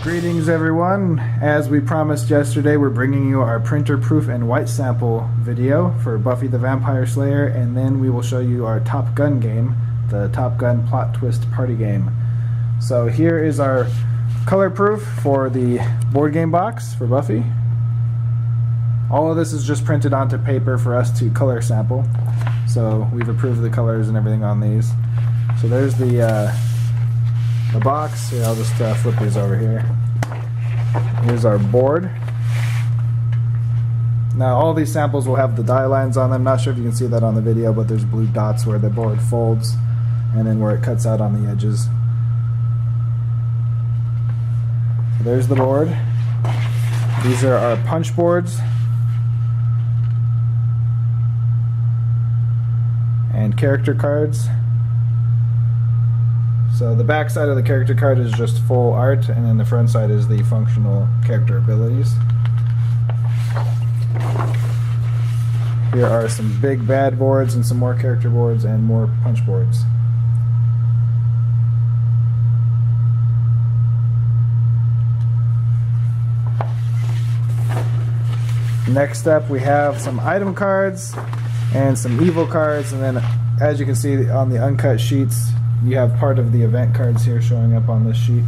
Greetings everyone. As we promised yesterday, we're bringing you our printer proof and white sample video for Buffy the Vampire Slayer, and then we will show you our Top Gun game, the Top Gun Plot Twist Party Game. So here is our color proof for the board game box for Buffy. All of this is just printed onto paper for us to color sample. So we've approved the colors and everything on these. So there's the box. Here, I'll just flip these over here. Here's our board. Now all these samples will have the die lines on them. Not sure if you can see that on the video, but there's blue dots where the board folds and then where it cuts out on the edges. So there's the board. These are our punch boards and character cards. So the back side of the character card is just full art, and then the front side is the functional character abilities. Here are some big bad boards and some more character boards and more punch boards. Next up, we have some item cards and some evil cards, and then as you can see on the uncut sheets, you have part of the event cards here showing up on this sheet.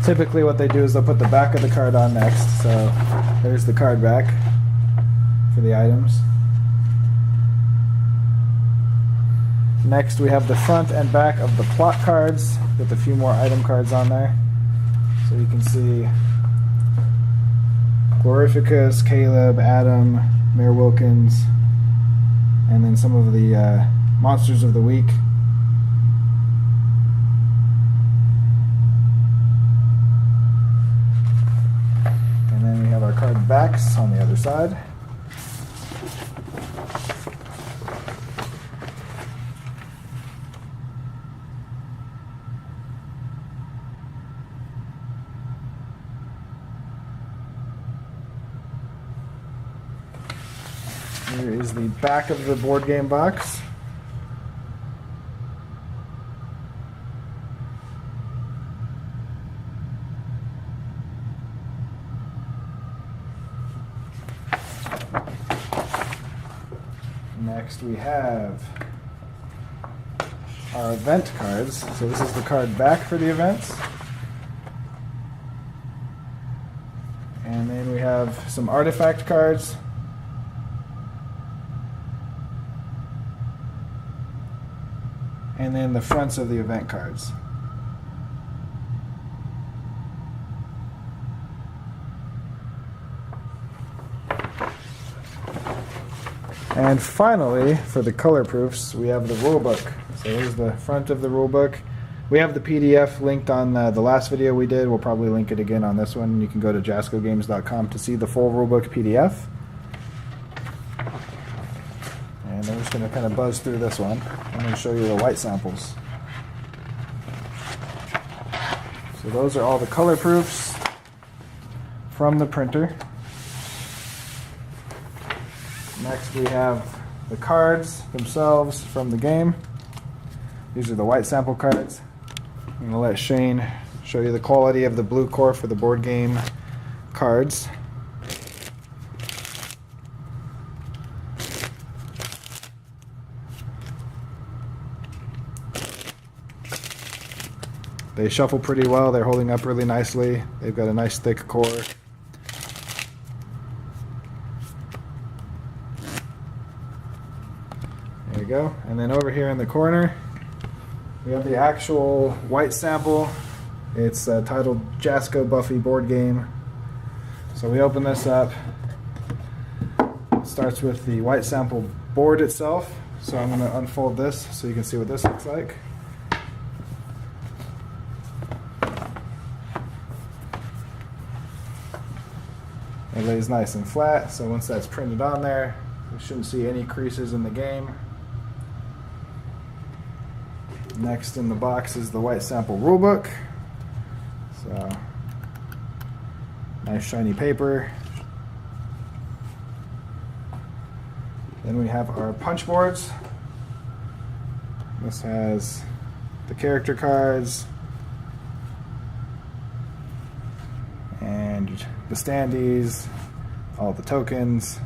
Typically what they do is they'll put the back of the card on next, so there's the card back for the items. Next we have the front and back of the plot cards with a few more item cards on there. So you can see Glorificus, Caleb, Adam, Mayor Wilkins, and then some of the monsters of the week. And then we have our card backs on the other side. Here is the back of the board game box. Next we have our event cards. So this is the card back for the events. And then we have some artifact cards. And then the fronts of the event cards. And finally, for the color proofs, we have the rulebook. So here's the front of the rulebook. We have the PDF linked on the last video we did. We'll probably link it again on this one. You can go to jascogames.com to see the full rulebook PDF. And I'm just going to kind of buzz through this one. I'm going to show you the white samples. So those are all the color proofs from the printer. Next we have the cards themselves from the game. These are the white sample cards. I'm going to let Shane show you the quality of the blue core for the board game cards. They shuffle pretty well. They're holding up really nicely. They've got a nice thick core. There you go. And then over here in the corner, we have the actual white sample. It's titled Jasco Buffy Board Game. So we open this up. It starts with the white sample board itself. So I'm going to unfold this so you can see what this looks like. It lays nice and flat, so once that's printed on there, we shouldn't see any creases in the game. Next in the box is the white sample rulebook. So, nice shiny paper. Then we have our punch boards. This has the character cards and the standees, all the tokens.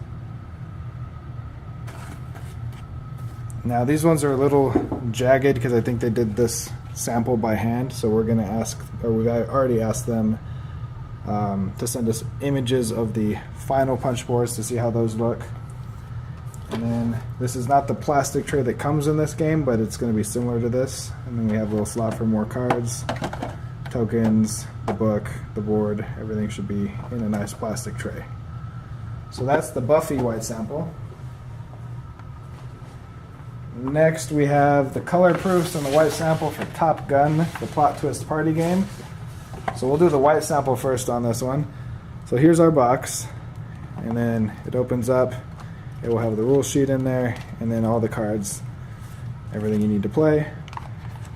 Now these ones are a little jagged because I think they did this sample by hand, so we're going to ask, or we've already asked them to send us images of the final punch boards to see how those look. And then this is not the plastic tray that comes in this game, but it's going to be similar to this. And then we have a little slot for more cards, tokens, the book, the board. Everything should be in a nice plastic tray. So that's the Buffy white sample. Next we have the color proofs and the white sample for Top Gun, the plot twist party game. So we'll do the white sample first on this one. So here's our box, and then it opens up. It will have the rule sheet in there, and then all the cards, everything you need to play.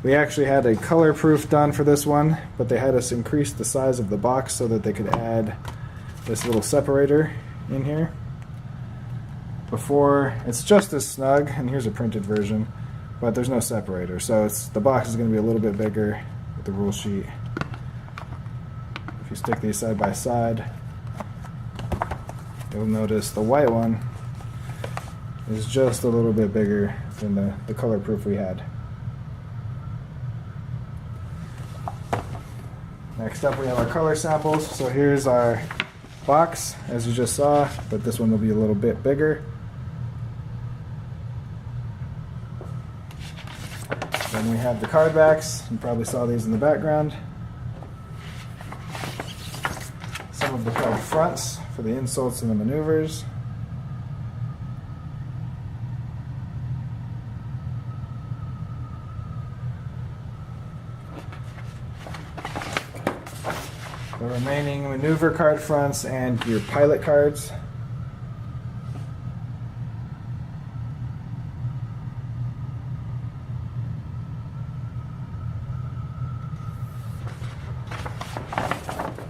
We actually had a color proof done for this one, but they had us increase the size of the box so that they could add this little separator in here. Before, it's just as snug, and here's a printed version, but there's no separator, so the box is going to be a little bit bigger with the rule sheet. If you stick these side by side, you'll notice the white one is just a little bit bigger than the color proof we had. Next up we have our color samples. So here's our box, as you just saw, but this one will be a little bit bigger. Then we have the card backs. You probably saw these in the background. Some of the card fronts for the insults and the maneuvers. The remaining maneuver card fronts and your pilot cards.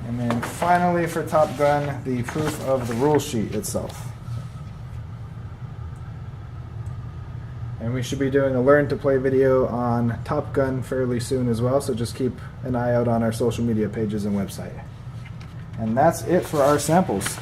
And then finally for Top Gun, the proof of the rule sheet itself. And we should be doing a Learn to Play video on Top Gun fairly soon as well, so just keep an eye out on our social media pages and website. And that's it for our samples.